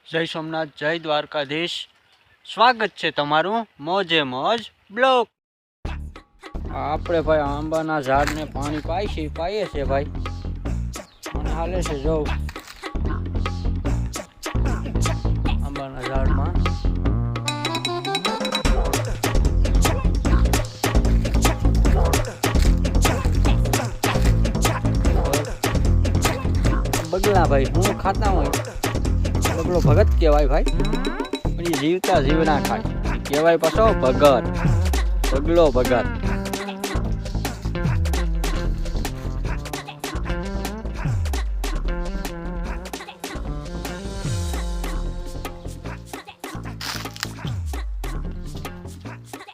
જય સોમનાથ, જય દ્વારકાધીશ। સ્વાગત છે તમારું મોજે મોજ બ્લોક। આપણે ભાઈ આંબાના ઝાડને પાણી પાઈએ છે ભાઈ, અને હાલે છે જો આંબાના ઝાડમાં બગલા ભાઈ હું ખાતા હોય બગલો ભગત કહેવાય ભાઈ, પણ એ જીવતા જીવ ના ખાય કહેવાય પાછો ભગત, બગલો ભગત।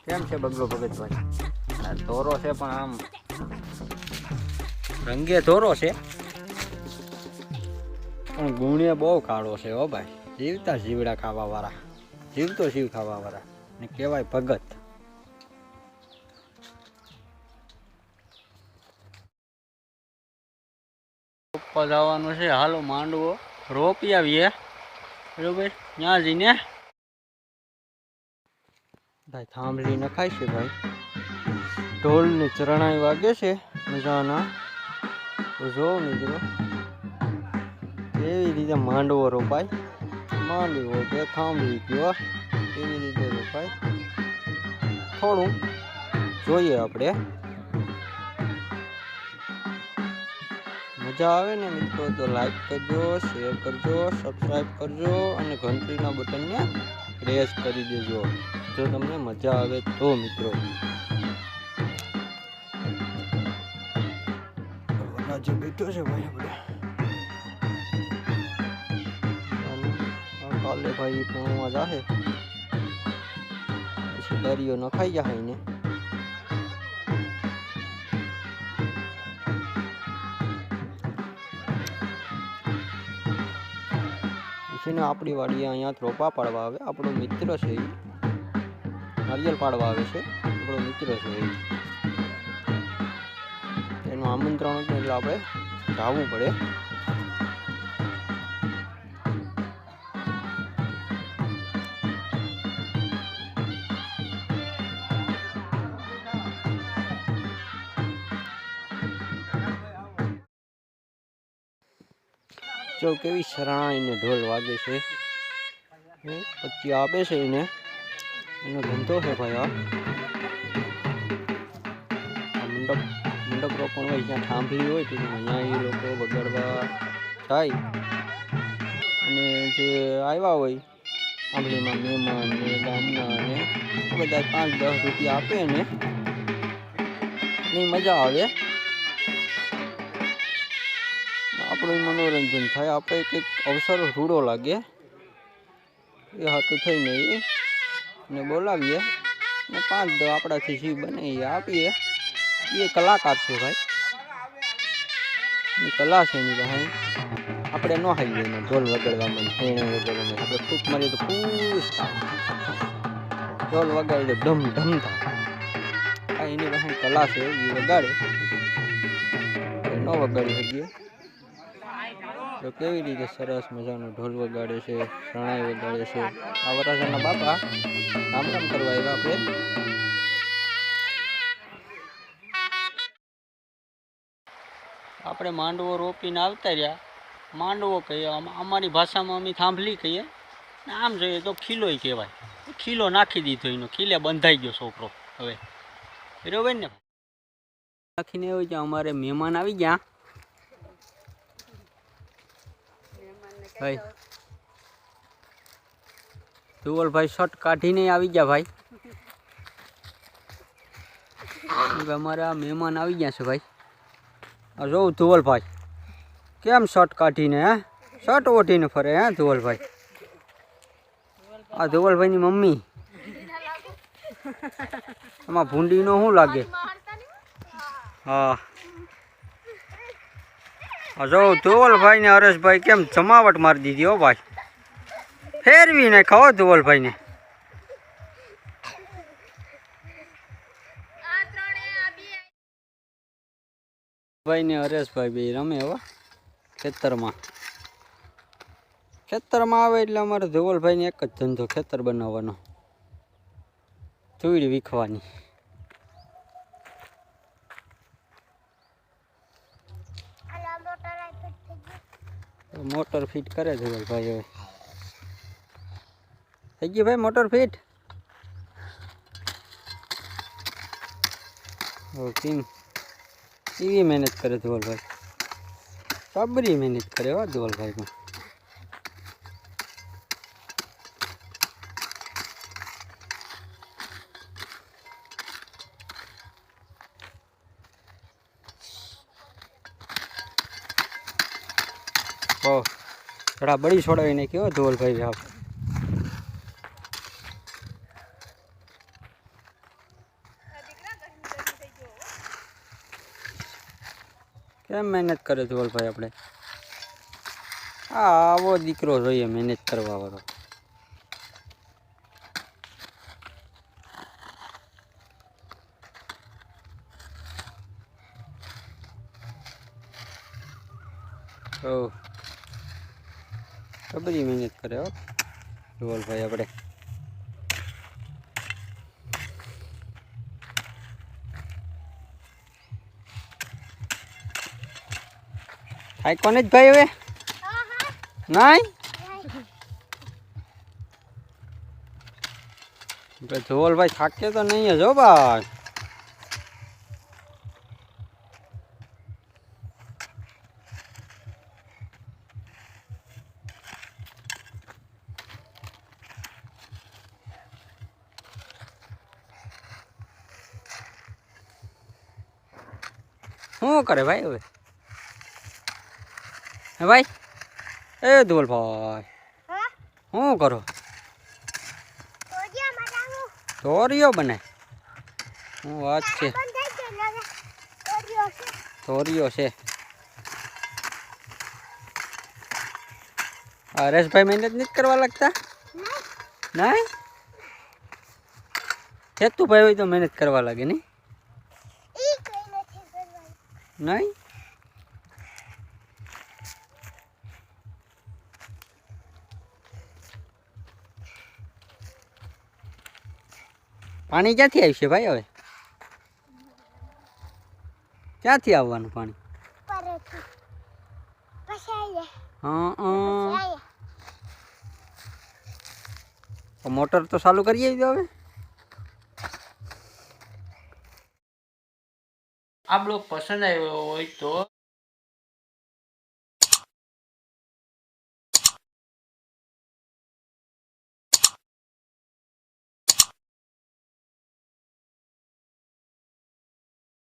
કેમ છે બગલો ભગત ભાઈ? ધોરો છે પણ આમ રંગે ધોરો છે પણ ગુણે બહુ કાળો છે હો ભાઈ। જીવતા જીવડા ખાવા વાળા, જીવતો જીવ ખાવા વાળા ને કહેવાય ભગત। રોપવા જવાનું છે, હાલો માંડવો રોપી આવીએ બરોબર। ત્યાં જઈને ભાઈ થાંભલી નખાય છે ભાઈ, ઢોલ ની ચરણાઈ વાગે છે મજાના। તો જો મિત્રો એવી રીતે માંડવો રોપાય, માંડવો કે થાંભલી કયો એવી રીતે રોપાય। થોડું જોઈએ આપણે, મજા આવે ને મિત્રો તો લાઈક કરજો, શેર કરજો, સબસ્ક્રાઈબ કરજો અને ઘંટડીના બટનને પ્રેસ કરી દેજો જો તમને મજા આવે તો મિત્રો। જે બેઠો છે ભાઈ આપણે કાલે ભાઈ પૂર્ણમાં જાહે પછી દરિયો નખાઈ જાય ને પછી ને આપણી વાડીએ અહીંયા રોપા પાડવા આવે, આપણો મિત્ર છે એ નારિયેલ પાડવા આવે છે, આપણો મિત્ર છે એનું આમંત્રણ હતું એટલે આપણે જવું પડે। જો કેવી શરણાઈને ઢોલ વાગે છે, પછી આપે છે એને, એનો ધંધો છે ભાઈ। આ મંડપ રોપણ હોય જ્યાં થાંભલી હોય તો અહીંયા એ લોકો વગાડવા જાય, અને જે આવ્યા હોય થાંભલીમાં મહેમાન ને ગામના ને બધા 5-10 રૂપિયા આપે ને એની મજા આવે, આપણું મનોરંજન થાય, આપણે કંઈક અવસર રૂડો લાગે એ હાથું થઈને એને બોલાવીએ ને 5-10 આપણાથી જે બને એ આપીએ। એ કલાકાર છે ભાઈ, એ કલા છે એની ભાઈ, આપણે ન હાલીએ એને ઢોલ વગાડવામાં ફેણે વગાડવામાં, આપણે ફૂંક મારીએ તો ફૂસ થાય, ઢોલ વગાડીએ તો ઢમ ઢમ થાય। એની ભાઈ કલા છે એ વગાડે, ન વગાડી શકીએ તો કેવી રીતે સરસ મજાનો ઢોલ વગાડે છે, શરણાઈ વગાડે છે। આ વરરાજાના બાપા રામ રામ કરવા આવ્યા આપણે માંડવો રોપીને આવતા રહ્યા, માંડવો કહીએ અમારી ભાષામાં અમે થાંભલી કહીએ, આમ જોઈએ તો ખીલોય કહેવાય, ખીલો નાખી દીધો એનો, ખીલે બંધાઈ ગયો છોકરો હવે બરોબર ને। નાખીને એવું છે અમારે મહેમાન આવી ગયા ભાઈ, ધુવલભાઈ શર્ટ કાઢીને આવી ગયા ભાઈ, અમારા મહેમાન આવી ગયા છે ભાઈ। આ જોઉં ધુવલભાઈ કેમ શર્ટ કાઢીને શર્ટ ઓઢીને ફરે ધુવલભાઈ। આ ધુવલભાઈની મમ્મી, આમાં ભૂંડીનો શું લાગે? હા જો ધુવલભાઈ ને હરેશભાઈ કેમ જમાવટ મારી દીધી હો ભાઈ, ફેરવી ને ખાઓ ધુવલભાઈ ને। ભાઈ ને હરેશભાઈ બે રમે હો ખેતરમાં। ખેતરમાં આવે એટલે અમારે ધવલભાઈને એક જ ધંધો ખેતર બનાવવાનો, ચૂડી વીખવાની. મોટર ફિટ કરે ધવલભાઈ હવે. થઈ ગયું ભાઈ મોટર ફિટ? કેમ એવી મહેનત કરે ધવલભાઈ, સબરી મહેનત કરે હો ધવલભાઈ પણ. થોડા બળી છોડાવી નાખ્યો ધવલભાઈ સાહેબ. કેમ મહેનત કરે ધવલભાઈ આપણે? હા, આવો દીકરો જોઈએ મહેનત કરવા વાળો. બધી મહેનત કરે હો ધવલભાઈ આપણે. થાય કોને જ ભાઈ હવે? નહીં ધવલભાઈ થાકે તો નહીં જ હો ભાઈ. શું કરે ભાઈ હવે? હે ભાઈ, એ ધવલભાઈ શું કરો? તોરિયો બને? શું વાત છે, તોરિયો છે. હરેશભાઈ મહેનત નથી કરવા લાગતા? નહીં હેતુભાઈ હોય તો મહેનત કરવા લાગે નહીં? નહીં પાણી ક્યાંથી આવશે ભાઈ હવે? ક્યાંથી આવવાનું પાણી? મોટર તો ચાલુ કરીએ હવે. આ બ્લોગ પસંદ આવ્યો હોય તો